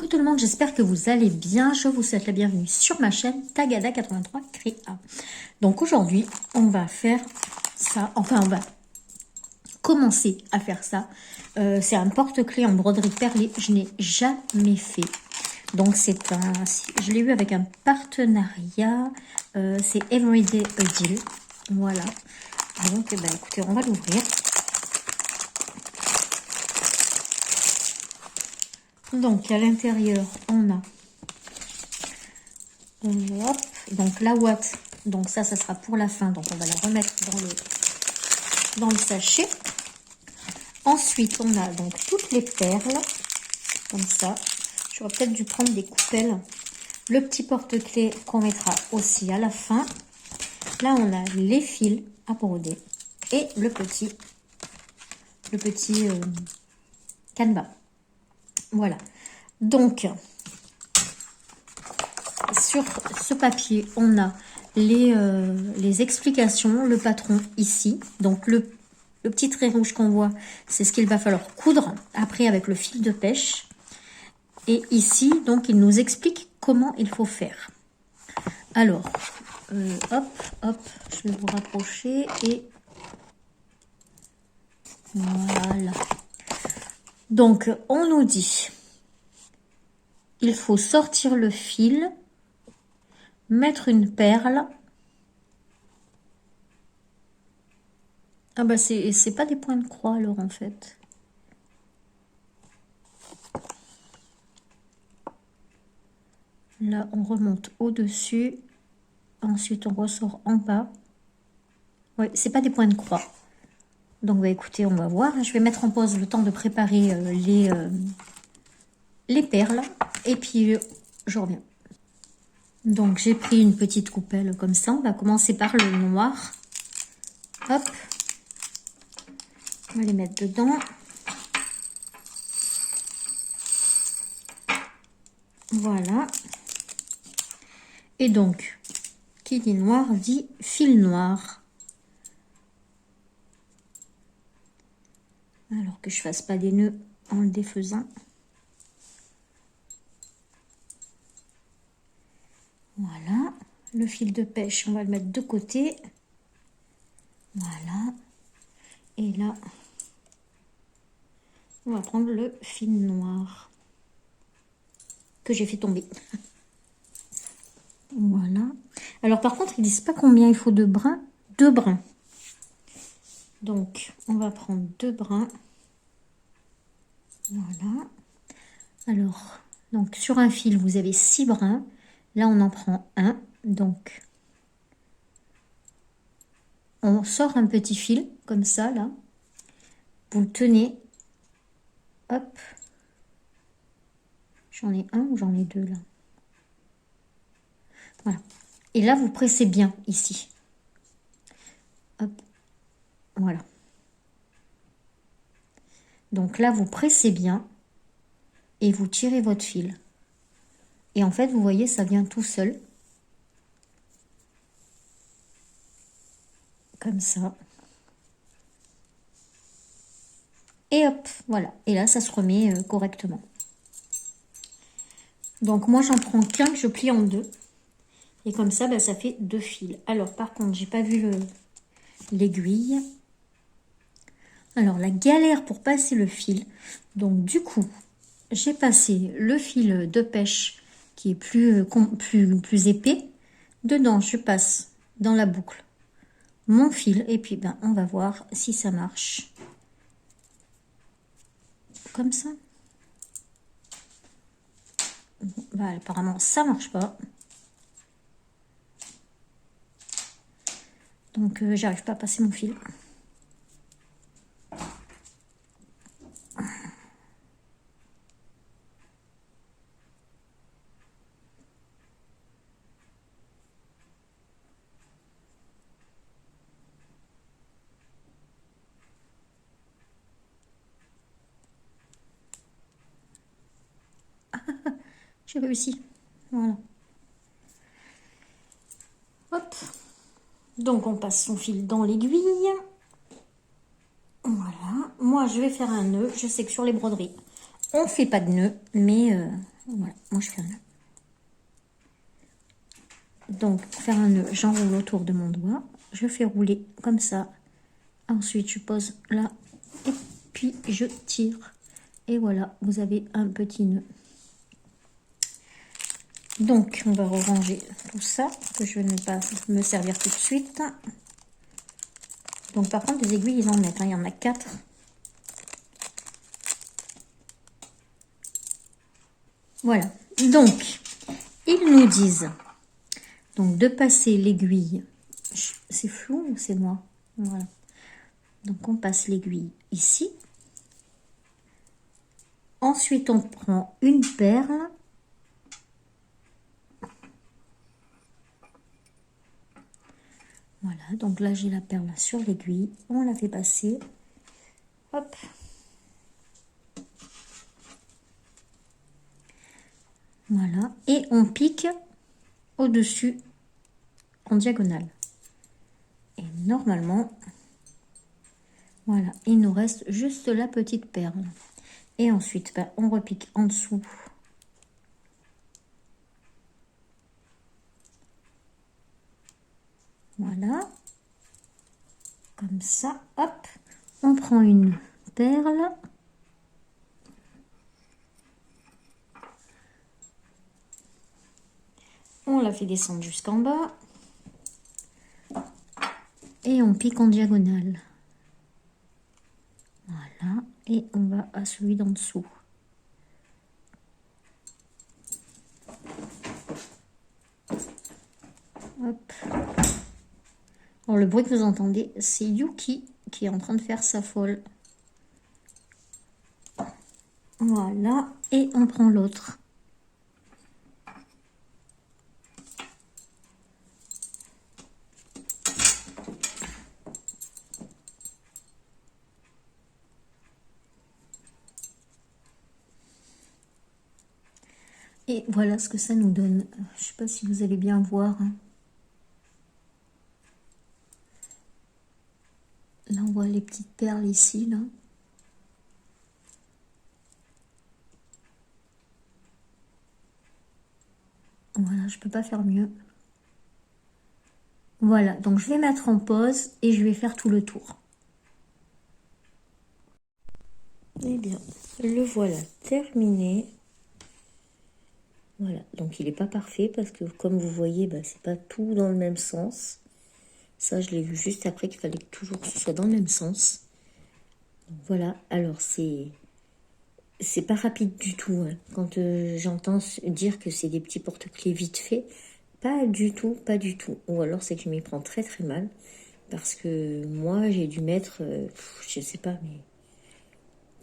Coucou tout le monde, j'espère que vous allez bien. Je vous souhaite la bienvenue sur ma chaîne Tagada83 Créa. Donc aujourd'hui, on va faire ça, enfin on va commencer à faire ça. C'est un porte-clés en broderie perlée, je n'ai jamais fait. Donc c'est un, je l'ai eu avec un partenariat, c'est Everyday a Deal. Voilà. Donc écoutez, on va l'ouvrir. Donc à l'intérieur on a hop, donc la ouate, donc ça sera pour la fin, donc on va la remettre dans le sachet. Ensuite on a donc toutes les perles comme ça. J'aurais peut-être dû prendre des coupelles. Le petit porte-clés qu'on mettra aussi à la fin. Là on a les fils à broder et le petit canevas. Voilà, donc sur ce papier on a les explications, le patron ici, donc le petit trait rouge qu'on voit, c'est ce qu'il va falloir coudre après avec le fil de pêche. Et ici donc il nous explique comment il faut faire. Alors hop, je vais vous rapprocher et voilà. Donc, on nous dit, il faut sortir le fil, mettre une perle. Ah bah c'est pas des points de croix alors en fait. Là, on remonte au-dessus. Ensuite, on ressort en bas. Oui, c'est pas des points de croix. Donc, bah, écoutez, on va voir. Je vais mettre en pause le temps de préparer les perles. Et puis, je reviens. Donc, j'ai pris une petite coupelle comme ça. On va commencer par le noir. Hop. On va les mettre dedans. Voilà. Et donc, qui dit noir dit fil noir. Alors que je fasse pas des nœuds en le défaisant. Voilà. Le fil de pêche, on va le mettre de côté. Voilà. Et là, on va prendre le fil noir que j'ai fait tomber. Voilà. Alors par contre, ils disent pas combien il faut de brins. 2 brins. Donc, on va prendre 2 brins. Voilà. Alors, donc sur un fil, vous avez 6 brins. Là, on en prend un. Donc, on sort un petit fil, comme ça, là. Vous le tenez. Hop. J'en ai un ou j'en ai 2, là? Voilà. Et là, vous pressez bien, ici. Hop. Voilà. Donc là, vous pressez bien. Et vous tirez votre fil. Et en fait, vous voyez, ça vient tout seul. Comme ça. Et hop, voilà. Et là, ça se remet correctement. Donc, moi, j'en prends qu'un que je plie en 2. Et comme ça, ça fait 2 fils. Alors, par contre, j'ai pas vu l'aiguille. Alors, la galère pour passer le fil. Donc, du coup, j'ai passé le fil de pêche qui est plus épais. Dedans, je passe dans la boucle mon fil. Et puis, on va voir si ça marche. Comme ça. Apparemment, ça marche pas. Donc, j'arrive pas à passer mon fil. J'ai réussi. Voilà. Hop. Donc, on passe son fil dans l'aiguille. Voilà. Moi, je vais faire un nœud. Je sais que sur les broderies, on fait pas de nœud. Mais Voilà, moi je fais un nœud. Donc, pour faire un nœud, j'enroule autour de mon doigt. Je fais rouler comme ça. Ensuite, je pose là. Et puis, je tire. Et voilà, vous avez un petit nœud. Donc, on va ranger tout ça, que je ne vais pas me servir tout de suite. Donc, par contre, les aiguilles, ils en mettent. Il y en a 4. Voilà. Donc, ils nous disent donc de passer l'aiguille. C'est flou ou c'est moi? Voilà. Donc, on passe l'aiguille ici. Ensuite, on prend une perle. Voilà, donc là, j'ai la perle sur l'aiguille. On la fait passer. Hop. Voilà. Et on pique au-dessus en diagonale. Et normalement, voilà, il nous reste juste la petite perle. Et ensuite, ben, on repique en dessous. Voilà. Comme ça, hop. On prend une perle. On la fait descendre jusqu'en bas. Et on pique en diagonale. Voilà. Et on va à celui d'en dessous. Hop. Alors, le bruit que vous entendez, c'est Yuki qui est en train de faire sa folle. Voilà. Et on prend l'autre. Et voilà ce que ça nous donne. Je sais pas si vous allez bien voir. Là, on voit les petites perles ici, là. Voilà, je peux pas faire mieux. Voilà, donc je vais mettre en pause et je vais faire tout le tour. Eh bien, le voilà terminé. Voilà, donc il n'est pas parfait parce que comme vous voyez, bah, c'est pas tout dans le même sens. Ça, je l'ai vu juste après qu'il fallait toujours que ce soit dans le même sens. Donc, voilà, alors c'est pas rapide du tout. Hein. Quand j'entends dire que c'est des petits porte-clés vite fait, pas du tout, pas du tout. Ou alors c'est que je m'y prends très très mal. Parce que moi, j'ai dû mettre, je sais pas, mais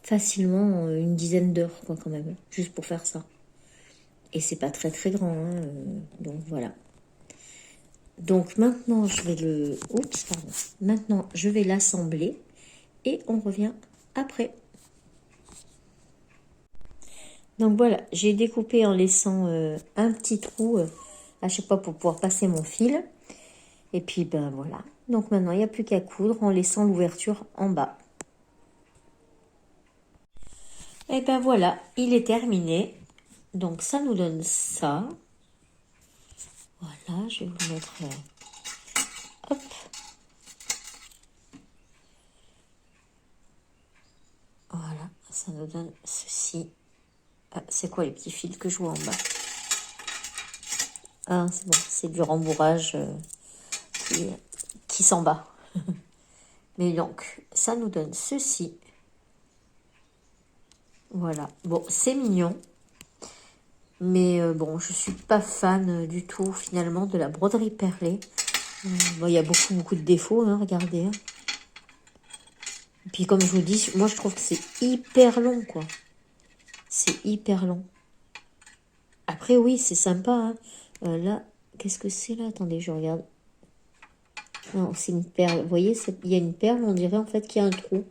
facilement une dizaine d'heures, quoi, quand même, juste pour faire ça. Et c'est pas très très grand, hein, donc voilà. Donc maintenant, je vais le... Oups, pardon. Maintenant, je vais l'assembler et on revient après. Donc voilà, j'ai découpé en laissant un petit trou à chaque fois pour pouvoir passer mon fil. Et puis, ben voilà. Donc maintenant, il n'y a plus qu'à coudre en laissant l'ouverture en bas. Et ben voilà, il est terminé. Donc ça nous donne ça. Voilà, je vais vous mettre... hop. Voilà, ça nous donne ceci. Ah, c'est quoi les petits fils que je vois en bas? Ah, c'est bon, c'est du rembourrage qui s'en bat. Mais donc, ça nous donne ceci. Voilà, bon, c'est mignon. Mais bon, je suis pas fan du tout, finalement, de la broderie perlée. Bon, il y a beaucoup de défauts, hein, regardez. Hein. Et puis, comme je vous dis, moi, je trouve que c'est hyper long, quoi. C'est hyper long. Après, oui, c'est sympa. Hein. Là, qu'est-ce que c'est, là? Attendez, je regarde. Non, c'est une perle. Vous voyez, il y a une perle, on dirait, en fait, qu'il y a un trou.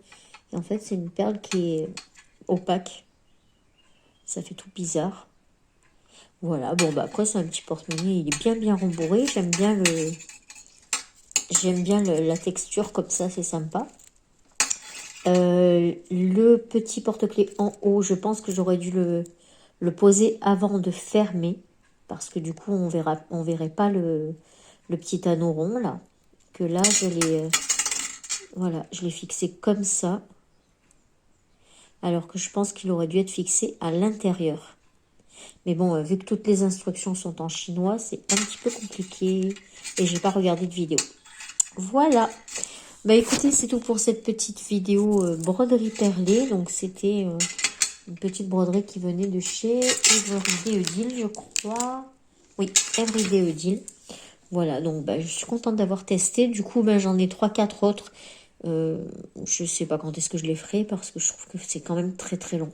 Et en fait, c'est une perle qui est opaque. Ça fait tout bizarre. Voilà, bon, bah après, c'est un petit porte-monnaie. Il est bien rembourré. J'aime bien la texture comme ça, c'est sympa. Le petit porte-clés en haut, je pense que j'aurais dû le le poser avant de fermer, parce que du coup, on verrait pas le petit anneau rond, là. Que là, voilà, je l'ai fixé comme ça. Alors que je pense qu'il aurait dû être fixé à l'intérieur. Mais bon, vu que toutes les instructions sont en chinois, c'est un petit peu compliqué. Et j'ai pas regardé de vidéo. Voilà. Bah écoutez, c'est tout pour cette petite vidéo broderie perlée. Donc c'était une petite broderie qui venait de chez Everyday Odile, je crois. Oui, Everyday Odile. Voilà, donc bah, je suis contente d'avoir testé. Du coup, bah, j'en ai 3-4 autres. Je sais pas quand est-ce que je les ferai parce que je trouve que c'est quand même très très long.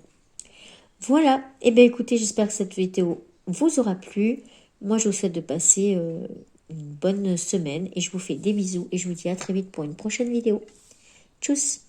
Voilà, et bien écoutez, j'espère que cette vidéo vous aura plu. Moi, je vous souhaite de passer une bonne semaine et je vous fais des bisous et je vous dis à très vite pour une prochaine vidéo. Tchuss!